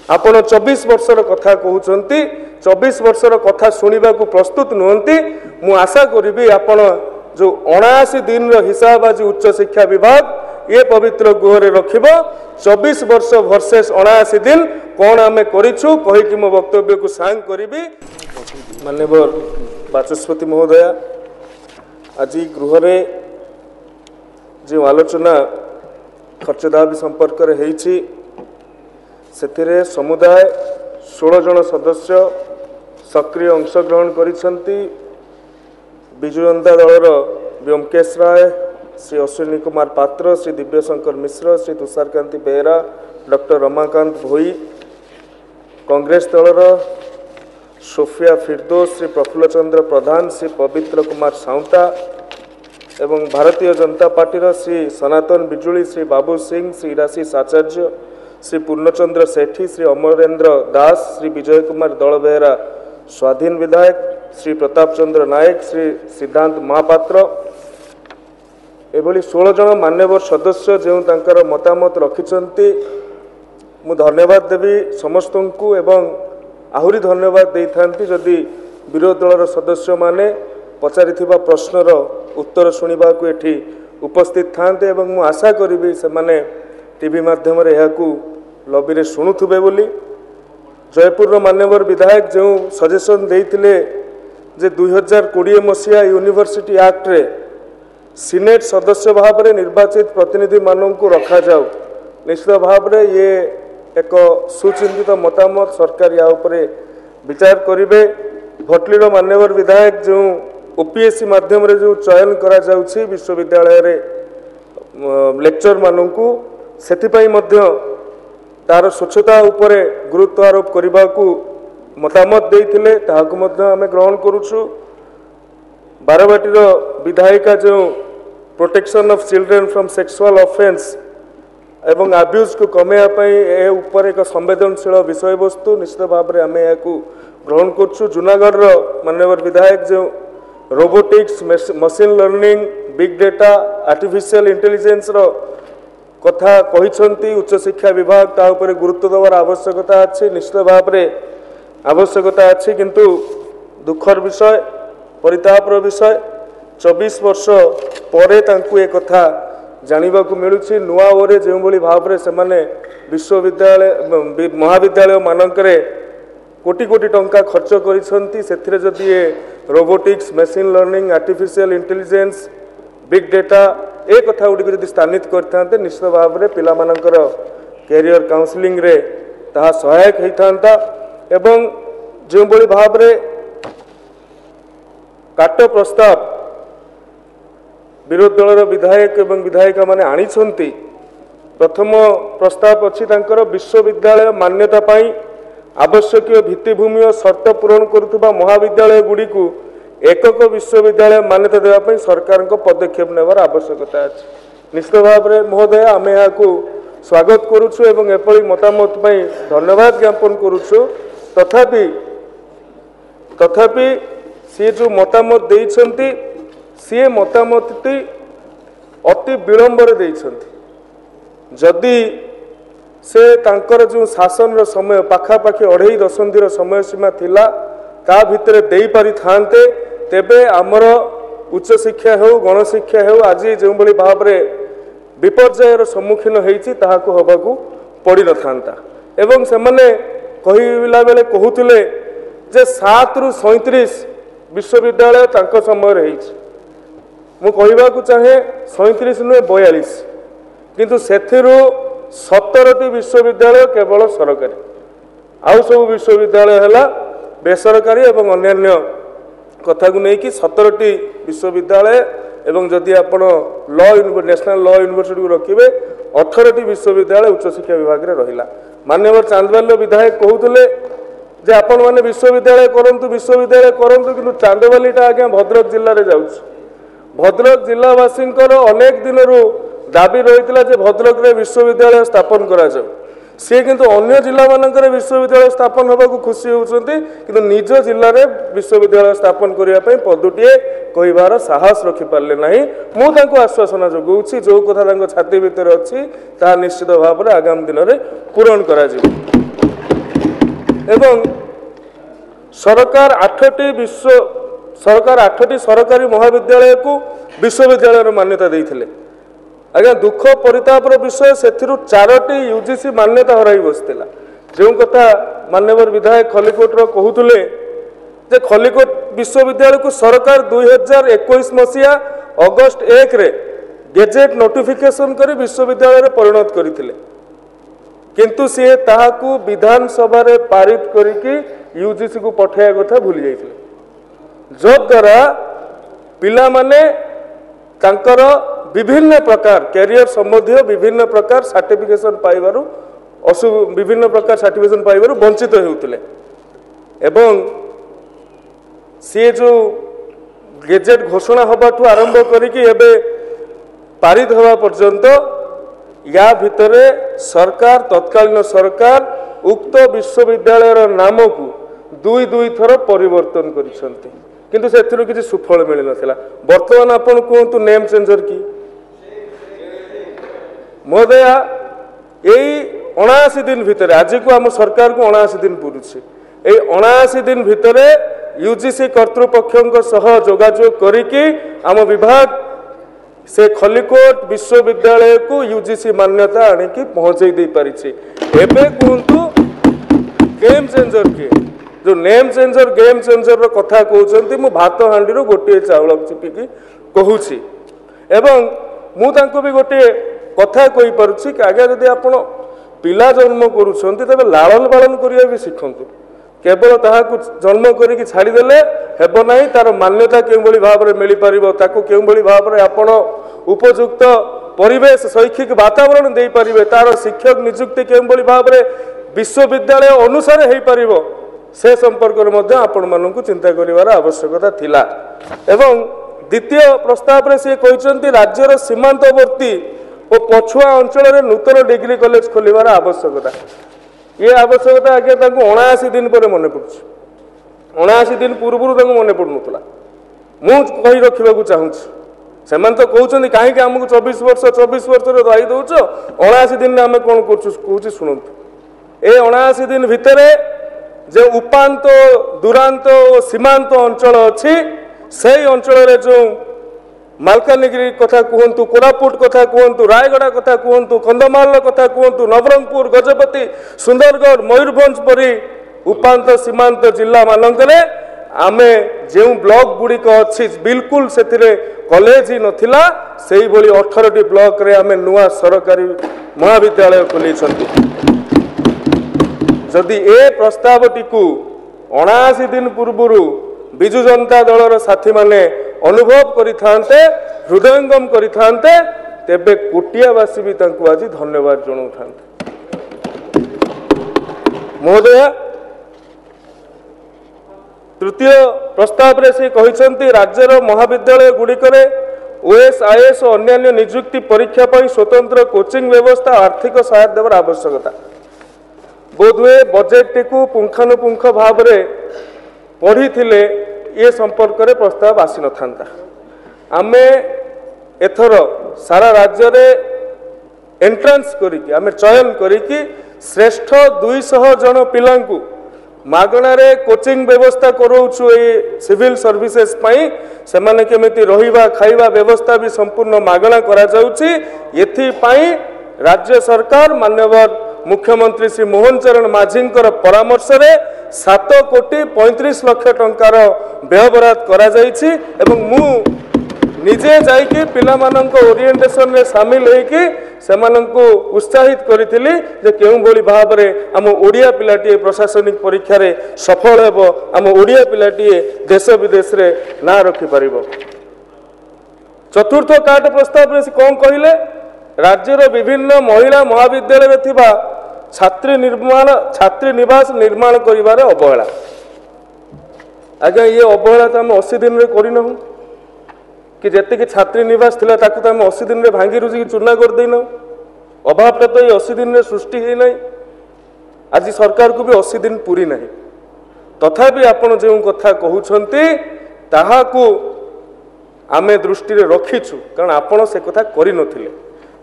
आपण 24 वर्षर कथा कहते 24 वर्षर कथा शुणा प्रस्तुत नुहति मु आशा करी आपण जो 79 दिन हिसाब आज उच्च शिक्षा विभाग ये पवित्र गृह रखिब 24 वर्ष वर्सेस 79 दिन कौन आम करूँ कहीकि मो वक्तव्य को सांग करी। माननीय बाचस्पति महोदया आज गृह जो आलोचना खर्च दाबी संपर्क से समुदाय 16 जन सदस्य सक्रिय अंशग्रहण करिसेंती। विजु जनता दलर व्योमकेश राय, श्री अश्विनी कुमार पात्र, श्री दिव्यशंकर मिश्र, श्री तुषारकांति बेहरा, डॉक्टर रमाकांत भोई, कांग्रेस दलर सोफिया फिरदोस, श्री प्रफुल्ल चंद्र प्रधान, श्री पवित्र कुमार साउंता एवं भारतीय जनता पार्टी श्री सनातन बिजुली, श्री बाबू सिंह, श्री इराशीष आचार्य, श्री पूर्णचंद्र सेठी, श्री अमरेंद्र दास, श्री विजय कुमार दल बेहरा स्वाधीन विधायक, श्री प्रताप चंद्र नायक, श्री सिद्धांत महापात्र एभली 16 जन मान्यवर सदस्य जो तांकर मतामत रखिंट मु धन्यवाद देवी समस्त को एवं आहुरी धन्यवाद दे था जदि विरोधी दलर सदस्य माने पचारि प्रश्नर उत्तर शुणा को एठी उपस्थित थांते एवं मु आशा करी से माने टीवी माध्यम लॉबी रे शुणुथुबे बोली। जयपुर मान्यवर विधायक जो सजेशन देइथिले जे 2020 मसीहा यूनिवर्सिटी एक्ट रे सीनेट सदस्य भाव में निर्वाचित प्रतिनिधि मानक रखा जाऊ, निश्चित भाव में ये एक सुचिंतित मतामत सरकार या उपरे विचार करेंगे। भटलीर मान्यवर विधायक जो ओपीएससी माध्यम रे जो चयन करा जाउछि विश्वविद्यालय रे लेक्चर मानकू सेथिपाई मध्य तार स्वच्छता उपरे गुरुत्व आरोप करने को मतामत देइथिले ताहाकु मध्य आमे ग्रहण करूछु। बारवाटीर विधायिका जो protection of children from sexual offence एवं अब्यूज को कमेया ऊपर एक संवेदनशील विषय वस्तु निश्चित भाव में आम या ग्रहण करूँ। जूनागढ़ माननीय विधायक जो robotics, machine learning, big data, artificial intelligence कथा कहते उच्च शिक्षा विभाग ता उपरे गुरुत्व देवार आवश्यकता अच्छी, निश्चित भाव में आवश्यकता अच्छी, किंतु दुखर विषय परितापर विषय 24 वर्ष परे तांकु ए कथा जानिबा को मिलुछि। नुआ ओरे जो भली भाव में से माने विश्वविद्यालय महाविद्यालय मानकरे कोटी कोटी टंका खर्च करिसंती, सेथिरे जदि ए robotics, machine learning, artificial intelligence, big data ए कथा गुडी जदि स्थानित करथांते निश्चित भाव में पिला मानकर कैरियर काउंसलिंग रे ताहा सहायक होइथांता एवं जो भली भाव में काट प्रस्ताव विरोधी दलर विधायक एवं विधायिका माने आनिछंती। प्रथम प्रस्ताव अच्छी तांकर विश्वविद्यालय मान्यता पाई आवश्यक भित्तिभूमि और शर्त पूरण करुवा महाविद्यालय गुड़ी को एकक विश्वविद्यालय मान्यता देवाई सरकार पदक्षेप नेबार आवश्यकता अच्छी। निश्चित भाव में महोदय आम यहाँ स्वागत करुछु एवं एपरी मतामत पाई धन्यवाद ज्ञापन करुछु। तथापि सी जो मतामत देइछंती सी मतामत अति विलंबर देइछंती। जदि से तांकर जो शासन समय पाखापाखि 2.5 दशंधि समय सीमा थिला ता भितर देई पारि थांते तेबे आमर उच्च शिक्षा हो गणशिक्षा हो आज जो भली भाव में विपर्ययर सम्मुखीन होइछि ताहाकु हबाकु पड़ी न थांता। एवं से माने कहिला बेले कहूतिले जे 7 रु 37 विश्वविद्यालय तांको समय रही मु कहवाकू चाहे 37 नुहे 42 किंतु सेथिरु 17टी विश्वविद्यालय केवल सरकारी आउ सब विश्वविद्यालय है बेसरकारी एवं अन्यान्य कथा को लेकिन 17टी विश्वविद्यालय एवं जदि आपण नेशनल लॉ यूनिवर्सिटी को रखिए 18टी विश्वविद्यालय उच्च शिक्षा विभाग में रहिला। मान्यवर चांदबाली विधायक कहते जे आपण माने विश्वविद्यालय करंतु किंतु चांदबालीटा आज्ञा भद्रक जिले में जाउछ। भद्रक जिलावासी अनेक दिन दाबी रही जे भद्रक रे विश्वविद्यालय स्थापन करा जाऊ। सी किंतु अन्य जिला मानकर विश्वविद्यालय स्थापन होगा खुशी होती किंतु निज जिले में विश्वविद्यालय स्थापन करने पदुटे कहबार साहस रखिपारे ना। मुझे आश्वासन जगाऊँगी जो कथा छाती भितर अच्छी निश्चित भाव में आगामी दिन में पूरण करा। एवं सरकार 8टी सरकारी महाविद्यालय को विश्वविद्यालय मान्यता देते। आज्ञा दुख परितापर विषय से 4टी यूजीसी मान्यता हराई बसला। जो कथा माननीय विधायक खलिकोट कहते जे खलिकोट विश्वविद्यालय को सरकार 2021 मसीहा अगस्ट 1 रे गेजेट नोटिफिकेशन कर विश्वविद्यालय परिणत करथिले, किंतु सी ताहाकू विधानसभा रे पारित करिकी यूजीसी को पठाया कथा भूली जाइथिले, जद्वारा पिला माने तांकर विभिन्न प्रकार कैरियर संबंधी विभिन्न प्रकार सर्टिफिकेशन पाइबारु विभिन्न प्रकार सर्टिफिकेशन पाइबारु वंचित होउथिले। एवं सी जो गेजेट घोषणा हबाठू आरंभ करिकी एबे पारित हवा पर्यंत या भितरे सरकार तत्कालीन सरकार उक्त विश्वविद्यालय नाम को दुई थर परिवर्तन करिसंती, किंतु सेथिरु किछि सुफल मिल नथिला। वर्तमान आपण कहतु नेम चेंजर की महोदय यही 79 दिन भितर आज को आम सरकार को 79 दिन पूरुछि। यही 79 दिन भितर यूजीसी कर्तृपक्षों सह जोगाजोग करिकी आम विभाग से खलिकोट विश्वविद्यालय को यूजीसी मान्यता आनिकी पहुंचे दे पारिछि। एबे कहतु गेम चेंजर किए, जो नेम चेंजर गेम चेंजर रो कथा कहउछंती मु भात हांडी रो गोटे चावल चिपिकी कहूछि। एवं मु तांको भी गोटे कथा कहि पारुछि कि आगे जदि आपण पिला जन्म करूछंती तबे लालन पालन करिया भी सिखंतु। केवल ताहाकू जन्म करिकी छाड़ी देले हेबो नाही, तार मान्यता केउ भली भाव रे मिली परिबो, ताकू केउ भली भाव रे आपण उपयुक्त परिवेश शैक्षिक वातावरण दे परिबे, तार शिक्षक नियुक्ति केउ भली भाव रे विश्वविद्यालय अनुसार हे परिबो, से संपर्क रे मध्ये आपण माननकू चिंता करिवार आवश्यकता थिला। एवं द्वितीय प्रस्ताव रे से कहिसंती राज्यर सीमांतवर्ती और पछुआ अंचल रे नूतन डिग्री कॉलेज खोलिवार आवश्यकता। ये आवश्यकता आगे 79 दिन पर मन पड़ुछि। 79 दिन पूर्व मन पड़ुनथला। मु कहि रखिबाकू चाहूछि, सेमान तो कहउछन्ती काहे कि हमकु 24 वर्ष रे दाई दउछो, 79 दिन आमे कोन करछु कहउछि सुनंतु। ए 79 दिन भितरे जे उपांत दुरांत और सीमांत अंचल अच्छी से अंचल रे जो मालकानगिरी कथा कहतु, कोरापुट कथा कहतु, रायगड़ा कथा कहतु, कंधमाल कथा कहतु, नवरंगपुर, गजपति, सुंदरगढ़, मयूरभंज परी उपांत सीमांत जिला मानकरे आमे जो ब्लॉक गुड़िक अच्छी बिल्कुल से कॉलेज ही नथिला, सेही भली 18टी ब्लॉक रे आमे नुआ सरकारी महाविद्यालय खोली। जदि ए प्रस्तावटी को 79 दिन पूर्व विजु जनता दलर साथी माने अनुभव करिथांते, हृदयंगम करिथांते, तेबे कोटियावासी भी तांको आज धन्यवाद जणाउथांते। महोदय तृतीय प्रस्ताव रे से कहिसंती राज्यर महाविद्यालय गुड़िकरे ओएस आईएएस और अन्य नियुक्ति परीक्षा पर स्वतंत्र कोचिंग व्यवस्था आर्थिक सहायता देवर आवश्यकता। बोधवे बजेट टी पुंखानुपुंख भाव में पढ़ी थिले ये संपर्क में प्रस्ताव आसी न था। आमे एथर सारा राज्य रे एंट्रांस करिकी आमे चयन करिकी श्रेष्ठ 200 जन पिलांकु मागणारे कोचिंग व्यवस्था करोछु। ए सिविल सर्विसेस पई सेमाने केमिति रहिबा खाइबा व्यवस्था भी संपूर्ण मागणा करा जाउची। एथि पई राज्य सरकार मान्यवर मुख्यमंत्री श्री मोहन चरण माझींकर परामर्श रे 7,35,00,000 टंकार व्ययबराद करा जाइछि एवं मु निजे जाइकी पिला माननको ओरिएंटेशन रे शामिल होइकी सेमाननको उत्साहित करिथिली जे केउ भली भाव रे हम ओडिया पिलाटी प्रशासनिक परीक्षा रे सफल हेबो, हम ओडिया पिलाटी देश विदेश रे ना रखि परिबो। चतुर्थ कार्ड प्रस्ताव रे कोन कहिले राज्यर विभिन्न महिला महाविद्यालय रे थिबा छात्री निवास निर्माण करिवारे अवहेला। आज्ञा ये अवहेला तो आम 80 दिन रे करिनहु कि जेते कि छात्री निवास थिला ताकू तो आम 80 दिन रे भांगी रुजी चूना कर देनहु। अभावटा तो ये 80 दिन रे सृष्टि हे नहीं। आज सरकार को भी 80 दिन पूरी नहीं, तथापि आपण जो कथा कहउछंती ताहाकू आमे दृष्टि रे रखिछु, कारण आपण से कथा करि नथिले।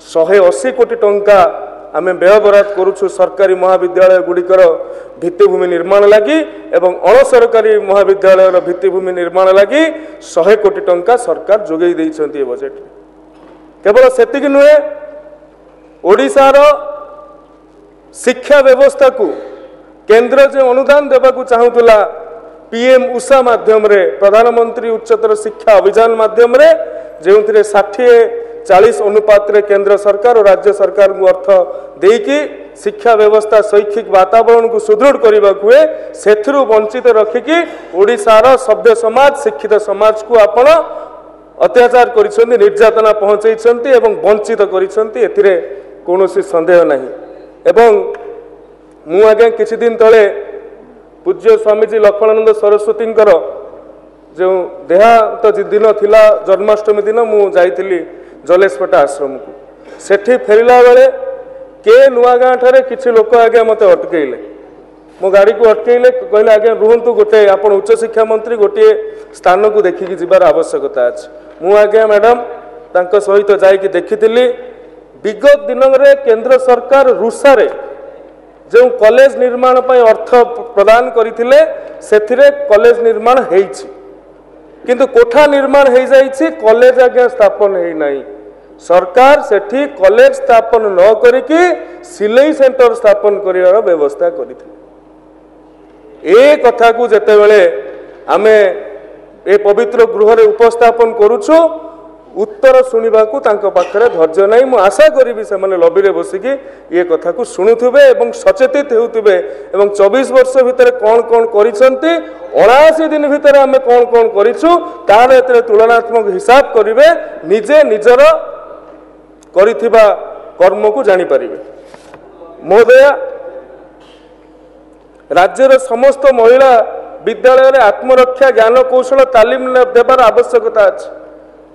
180 कोटी टंका आम व्ययबराद करुछु सरकारी महाविद्यालय गुड़िकर भित्तिभूमि निर्माण लगी एवं अणसरकारी महाविद्यालय भित्तिभूमि निर्माण लगी 100 कोटी टंका सरकार जोगई देइछन्ती बजेट। केवल सेतिक नुहे, ओडिशार शिक्षा व्यवस्था को केंद्र जो अनुदान देवाकू चाहूला पीएम उषा माध्यम रे, प्रधानमंत्री उच्चतर शिक्षा अभियान माध्यम रे, जो 60-40 अनुपात रे केंद्र सरकार और राज्य सरकार को अर्थ देकी शिक्षा व्यवस्था शैक्षिक वातावरण को सुदृढ़ करने हुए से वंचित रखिकी ओडिशार सभ्य समाज शिक्षित समाज को आपण अत्याचार करिसेंती, निर्यातना पहुंचैछंती एवं वंचित करिसेंती, एथिरे कोनोसी संदेह नहीं। एवं मु आगे किछि दिन तले पूज्य स्वामीजी लक्ष्मणानंद सरस्वती जो देहांत दिन थिला जन्माष्टमी दिन मु जाइथिली जलेशपेटा आश्रम को। सेठी फेरिला बेले के नुआगाँ ठारे किछि लोक आगे मते अटकेइले, मो गाड़ी को अटकेइले, कहले आगे रुहंतु, गोटे आपण उच्च शिक्षा मंत्री गोटे स्थान को देखिकी जिबार आवश्यकता अछि। मु आगे मैडम तांको सहित जाइकी देखिथिली। विगत दिन रे केंद्र सरकार रुषारे जो कॉलेज निर्माण पर अर्थ प्रदान करथिले सेथिरे कॉलेज निर्माण हेइछि, किंतु कोठा निर्माण हो जाइछि, कॉलेज आगे स्थापन है नहीं। सरकार सेठी कॉलेज स्थापन न करिकी सिलाई सेंटर स्थापन करिवार व्यवस्था करथिले। ए कथा को जेते बेले आमे ए पवित्र गृह रे उपस्थापन करूछु, उत्तर सुनिबा को तांको पाखरे धैर्य नहीं। मु आशा करी से माने लबी रे बसिकी ये कथा को शुणुथिबे एवं सचेतित हेउथिबे एवं 24 वर्ष भितर कौन कौन करिसंती, 79 दिन भितर आमे कौन कौन करिछु तार एतरे तुलनात्मक हिसाब करिवे, निजे निजर करिथिबा कर्म को जानि परिबे। महोदय, राज्यर समस्त महिला विद्यालय रे आत्मरक्षा ज्ञान कौशल तालीम देवार आवश्यकता अछि।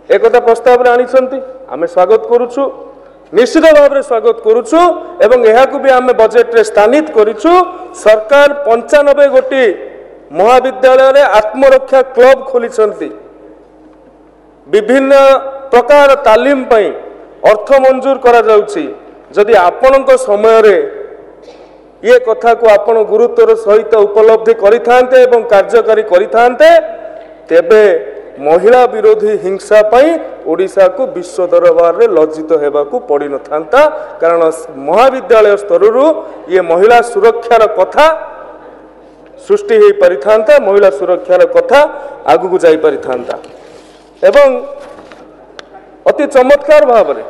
एक प्रस्ताव रे आनिछंती, आमे स्वागत करूछु, निश्चित भाव में स्वागत करूछु एवं यह भी आमे बजेट रे स्थानित करिछु। सरकार 95 गोटी महाविद्यालय रे आत्मरक्षा क्लब खोलिछंती, विभिन्न प्रकार तालीम पई अर्थ मंजूर करा जाउछि। जदि आपणक समय रे ये कथा को आपण गुरुत्वर सहित उपलब्धि करिथांते एवं कार्यकारी करिथांते, तेबे महिला विरोधी हिंसा पाई ओडिशा को विश्व दरबार रे लज्जित हेबाकू पड़ी न थांता। कारण महाविद्यालय स्तर ये महिला सुरक्षार कथा सृष्टि हो पारि थांता, महिला सुरक्षार कथा आगु को जाई पारि थांता। एवं अति चमत्कार भाव में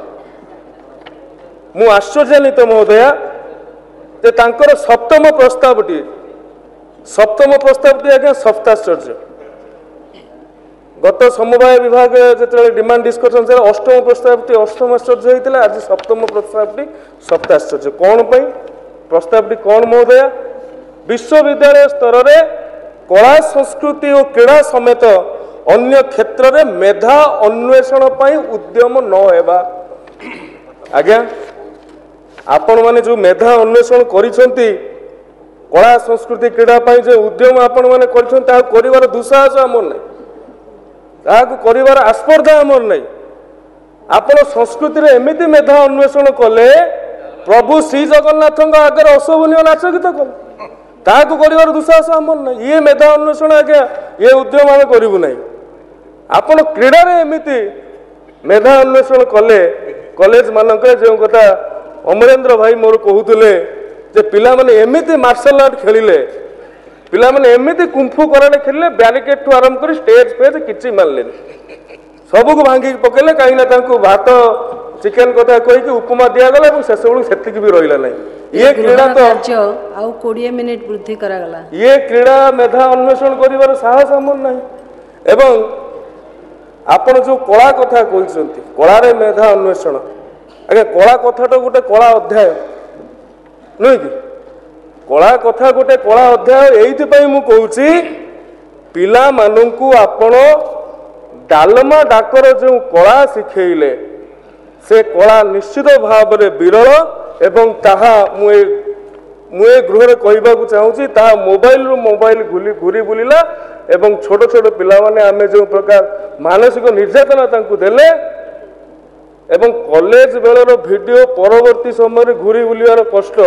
मु आश्चर्यान्वित महोदया जे तांकर सप्तम प्रस्तावटी आज्ञा सप्ताश्चर्य। गत समवाय विभाग जो डिमांड डिस्कसन से अष्टम प्रस्तावटी अष्टम आश्चर्य होता, आज सप्तम प्रस्तावटी सप्ताश्चर्य। कौन पाई प्रस्तावटी कौन महोदया? विश्वविद्यालय स्तर में कला संस्कृति और क्रीड़ा समेत अन्य क्षेत्र में मेधा अन्वेषण पाई उद्यम न हेबा। आज्ञा आपण माने जो मेधा अन्वेषण करिसंती कला संस्कृति क्रीड़ा पाई जो उद्यम आपण माने करिसंती ता करिवार दुस्साहस हमर नै, ताकू करिवार आस्पर्धा हमर नै। आपण संस्कृति रे एमिति मेधा अन्वेषण कले प्रभु श्री जगन्नाथ आगे अशोभनीय नाच गीत कले, ताकू करिवार दुस्साहस हमर नै। ये मेधा अन्वेषण आज्ञा ये उद्यम आमे करिबु नै। आपण क्रीड़ा रे एमिति मेधा अन्वेषण कले कॉलेज मानक जो कथा अमरेंद्र भाई मोर कहूले जे पिला माने एमिति मार्शल आर्ट खेलिले, पिला माने एमिति कुंफू कराटे खेलिले, बैरिकेड टू आरंभ कर स्टेज पेज किछि मानले सबको भांगी पकेले। कहीं ना तांको भात चिकेन कथा कहि कि उपमा दिया गला और शेष बेलू सेतिक भी रहिला नै। ये क्रीड़ा तो आउ 20 मिनिट वृद्धि करा गला। ये क्रीड़ा मेधा अन्वेषण करिवार साहस हमर नै। एवं आपण जो कला कथा कहते कला रे मेधा अन्वेषण, आगे कला कथाटा गोटे कला अध्याय नुहे कि कला कथा गोटे कला अध्याय। एइथि मु कहूची पिला मानंकु आपण डालमा डाकर जो कला शिखेले से कला निश्चित भाव में विरल एवं ताहा मुए गृह कहवाक चाहूँगी ताहा मोबाइल रु मोबाइल घूरी बुलिला एवं छोट छोट पिला माने आमे जो प्रकार मानसिक निर्यातना तांकु देले एवं कॉलेज बेलर वीडियो परवर्ती समय घूरी बुलार कष्ट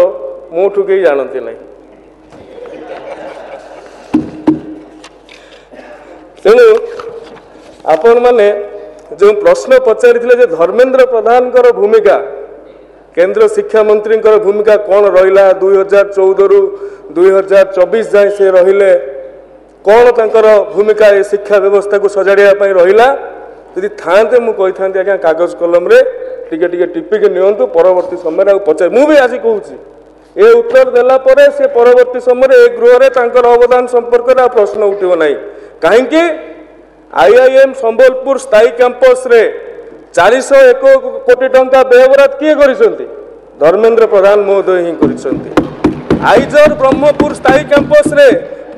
मोठू कहीं जानती नहीं। तेणु आपण मैंने जो प्रश्न पचारि धर्मेंद्र प्रधान भूमिका केंद्र शिक्षा मंत्री भूमिका कौन रहा 2014 रु 2024 जाए से रहिले कौन तांकर भूमिका ए शिक्षा व्यवस्था को सजाड़िया रहा यदि थाते मुझे कही आज्ञा कागज कलम रे टिके टिके टिपिक नियंतु परवर्ती समय पचार मुझे आज कहूँ ए उत्तर देला परे से परवर्ती समय ए गृह रे तांकर अवदान संपर्क में प्रश्न उठिब नहीं कहीं आईआईएम संबलपुर स्थायी कैंपस रे 401 कोटी टंका व्ययबराद किए करिसेंती धर्मेंद्र प्रधान महोदय ही करिसेंती। आईजर ब्रह्मपुर स्थायी कैंपस रे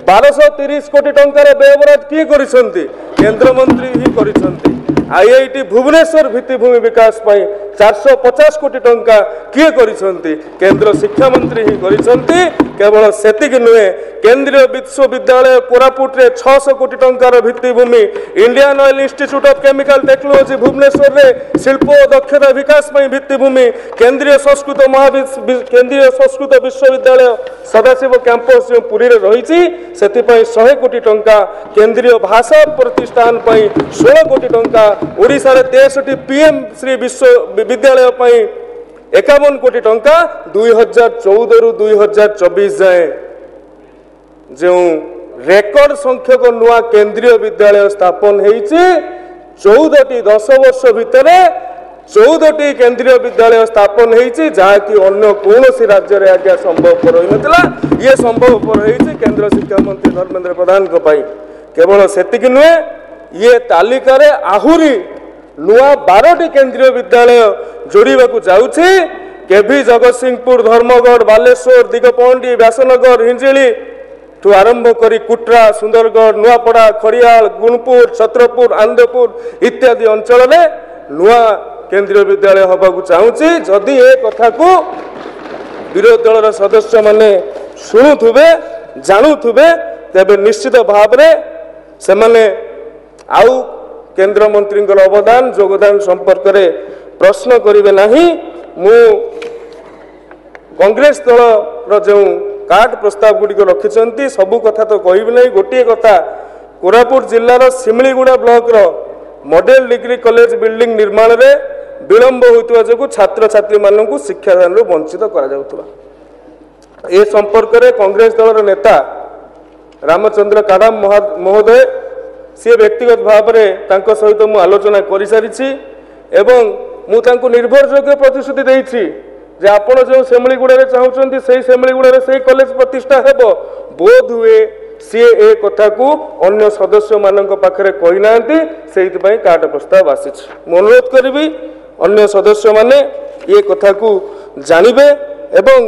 1230 कोटी टंकार व्ययबराद किए करिसेंती केंद्र मंत्री ही करिसेंती। आईआईटी भुवनेश्वर भित्तिभूमि विकास पाई 450 कोटी टंका किए करिसेंती केंद्र शिक्षा मंत्री ही करिसेंती। केवल सेतिक नुहे केंद्रीय विश्वविद्यालय कोरापुट रे 600 कोटी टंकार भित्तिभूमि Indian oil institute of chemical technology Bhubaneswar रे शिल्प और दक्षता विकास पाई भित्तिभूमि केंद्रीय संस्कृत विश्वविद्यालय सदाशिव कैंपस जो पुरी रे रही सेति पाई 100 कोटी टंका केंद्रीय भाषा प्रतिष्ठान पाई 16 कोटी टंका ओडिशा रे 63 पीएम श्री विश्वविद्यालय पाई 51 कोटी टंका 2014 रु 2024 जाए जो रेकर्ड संख्यक नुआ केंद्रीय विद्यालय स्थापन होती 14टी 10 वर्ष भितर 14टी केंद्रीय विद्यालय स्थापन होती जहाँकि अन्य कौन राज्य में आज्ञा संभवपर होता ये संभवपर होती केंद्र शिक्षा मंत्री धर्मेंद्र प्रधान केवल सेतिक नुहे ये तालिकार आहुरी नुआ 12टी केंद्रीय विद्यालय जोड़वा जाऊँगी केभी जगतसिंहपुर धर्मगढ़ बालेश्वर दिगपहंडी व्यासनगर हिंजिली ठू आरंभ करी कुट्रा सुंदरगढ़ नुआपड़ा खड़ियाल गुणपुर छत्रपुर आनंदपुर इत्यादि अंचल में नुआ केंद्रीय विद्यालय हवा चाहूँगी जदि ए कथा को विरोधी दल सदस्य माने शुणुवे जानूवे तेबे निश्चित भाव से माने आउ केंद्र मंत्री अवदान योगदान संपर्क में प्रश्न करेंगे नहीं। मु कांग्रेस दल जो कार्ड प्रस्ताव गुड़िक रखिंट सबू कथा तो कहबी नहीं गोटे कथा कोरापुट जिलार Similiguda block model degree college building निर्माण में विलंब होता जो छात्र छात्री मानू शिक्षादान वंचित कर संपर्क में कांग्रेस दल नेता रामचंद्र काडाम महोदय सी व्यक्तिगत भाव में सहित मु आलोचना कर सारी एवं मुझे निर्भरयोग्य प्रतिश्रुति देती जे आपण जो सेमलीगुड़ा चाहते से सेमलीगुड़ा से कॉलेज प्रतिष्ठा हेब बोध हुए सी ए कथा को अन्य सदस्य मान पाखे कहीना से कार्ड प्रस्ताव आसी अनुरोध करी अन्य सदस्य माने ये कथा को जानवे एवं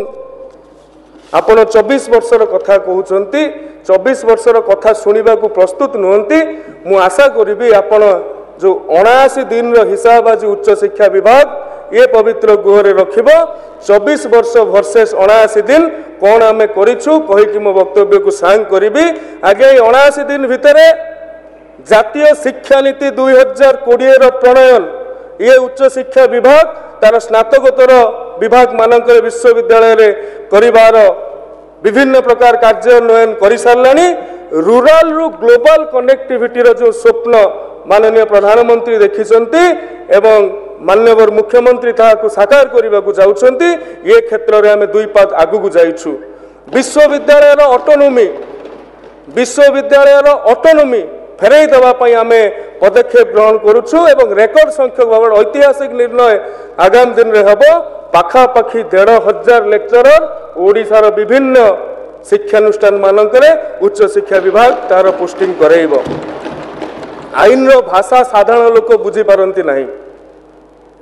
आपण 24 वर्षर कथा कहते 24 वर्षर कथा शुणा को प्रस्तुत नुहति मु आशा करी आपण जो 79 दिन हिसाब आज उच्च शिक्षा विभाग ये पवित्र गुहरे रखिब 24 वर्ष वर्सेस 79 दिन कौन आम कही मो वक्तव्य को सांग करी आगे 79 दिन भितर जातीय शिक्षा नीति 2020 प्रणयन ये उच्च शिक्षा विभाग तार स्नातकोत्तर विभाग मानक विश्वविद्यालय रे करिवार विभिन्न प्रकार कार्यान्वयन कर सारे रूराल रु ग्लोबल कनेक्टिविटी जो स्वप्न माननीय प्रधानमंत्री देखिंट एवं मान्यवर मुख्यमंत्री ताकू साकार करने को जाउछंती ये क्षेत्र में आम 2 पाद आगू जाइछु विश्वविद्यालय ऑटोनोमी फेरई देवाई आम पदक्षेप ग्रहण करुछु एवं रेकर्ड संख्यक भाव ऐतिहासिक निर्णय आगामी दिन में हम पाखापाखि 1,500 लेक्चरर ओडिशार विभिन्न शिक्षानुष्ठान मानकरे उच्च शिक्षा विभाग तार पोस्टिंग कराइब आईन भाषा साधारण लोक बुझी पारती नहीं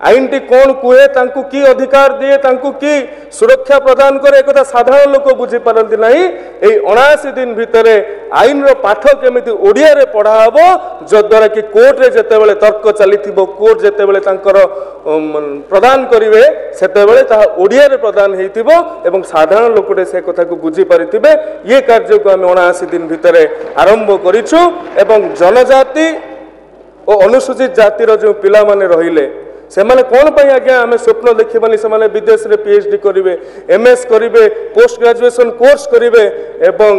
आईन टी कौन कहे तांकु की अधिकार दिए तांकु की सुरक्षा प्रदान करे एक साधारण लोक बुझी पारती नहीं 79 दिन भितर आईन पाठ केमिति ओडिया रे पढ़ा हबो जद्वारा कि कोर्ट रे जेतेबेले तर्क चलीथिबो कोर्ट जेतेबेले तांकर प्रदान करिवे सेतेबेले ताहा ओडिया रे प्रदान हेतिबो एवं साधारण लोकटे से कथा को बुझी पारिथिबे ये कार्य को आम 79 दिन भितर आरंभ करिछु एवं जनजाति और अनुसूचित जातिर जो पिला माने रहिले सेमाने कौन पाई आज्ञा आम स्वप्न देखिबानी से विदेश में पीएचडी करेंगे एमएस करेंगे पोस्ट ग्रेजुएशन कोर्स करेंगे एवं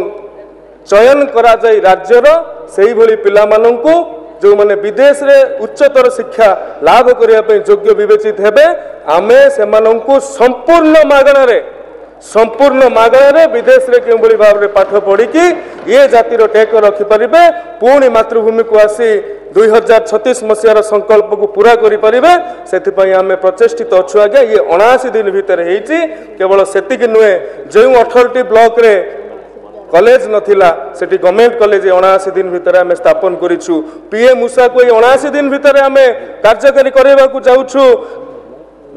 चयन करा जाई राज्यर से ही पिला माननकु जो माने विदेश रे उच्चतर शिक्षा लाभ करने योग्य विवेचित हेबे आमे सेमानंकु संपूर्ण मागणारे विदेश रे केउ भली भाव रे पाठ पढ़ी कि ये जातिर टेक रखि परिबे पुणी मातृभूमि को आसी 2036 मसीहार संकल्प को पूरा करि परिबे सेति पई आमे प्रचेष्टित अछु आगे ये 79 दिन भीतर हेछि केवल सेतिक नुहे जो 18टी ब्लॉक रे कॉलेज नथिला सेठी गवर्नमेंट कॉलेज 79 दिन भीतर आमे स्थापन करिछु पीएम उषा को 79 दिन भीतर आमे कार्यकारी करबा को जाउछु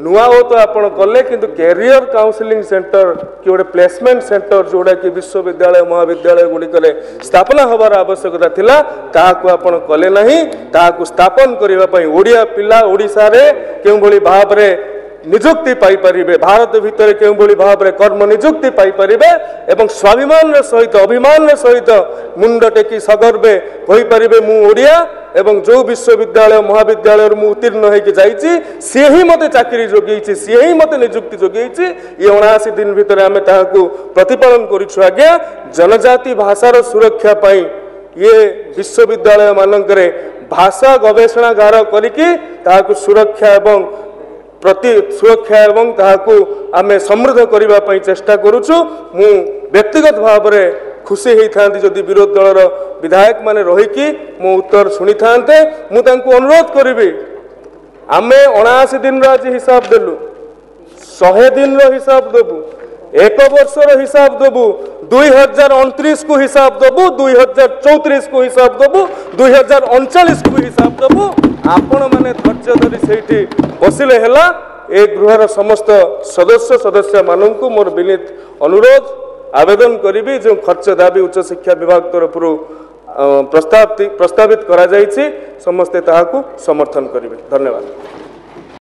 नुआ हो तो आपण कले किंतु कैरियर काउंसलिंग सेंटर कि गोटे प्लेसमेंट सेंटर जोड़ा कि विश्वविद्यालय महाविद्यालय गुड़ी करे स्थापना हबार आवश्यकता थिला ताहाकु आपण कले नहीं ताहाकु स्थापन करिबा पई ओडिया पिला ओडिसा रे केउ भली भाव रे निजुक्ति पाई परिबे भारत भितर केउ भली भाव रे कर्म निजुक्ति पाई परिबे एवं स्वाभिमान रे सहित अभिमान रे सहित मुंड टेकी सगर्वे कहि परिबे मु ओडिया एवं जो विश्वविद्यालय महाविद्यालय मु उत्तीर्ण होइके जाइछि से ही मते चाकरी जोगेइछि से ही मते निजुक्ति जोगेइछि ये 79 दिन भितर आमे ताहाकु प्रतिपालन करिछु आज्ञा जनजाति भाषार सुरक्षा पाई ये विश्वविद्यालय मानकरे भाषा गवेषणागार करिकि ताहाकु सुरक्षा एवं प्रति सुरक्षा एवं ताहाकु आमे समृद्ध करिबा पई चेष्टा करूछु मु व्यक्तिगत भाव रे खुशी होई थांती जदि विरोध दलर विधायक माने रही कि मो उत्तर शुणी थांते मु तांकु अनुरोध करिबी आमे 79 दिन रो आज हिसाब देलु 100 दिन रो हिसाब देबु 1 वर्ष रो हिसाब देबु 2029 को हिसाब देबु 2034 को हिसाब देबु 2039 को हिसाब देबु आपण माने धैर्य धरी सेठी बसिले हेला ए गृहर समस्त सदस्य माननकु मोर विनीत अनुरोध आवेदन करी जो खर्च दाबी उच्च शिक्षा विभाग तरफ प्रस्तावित करा जाइछि समस्ते ताहाकु समर्थन करिवे धन्यवाद।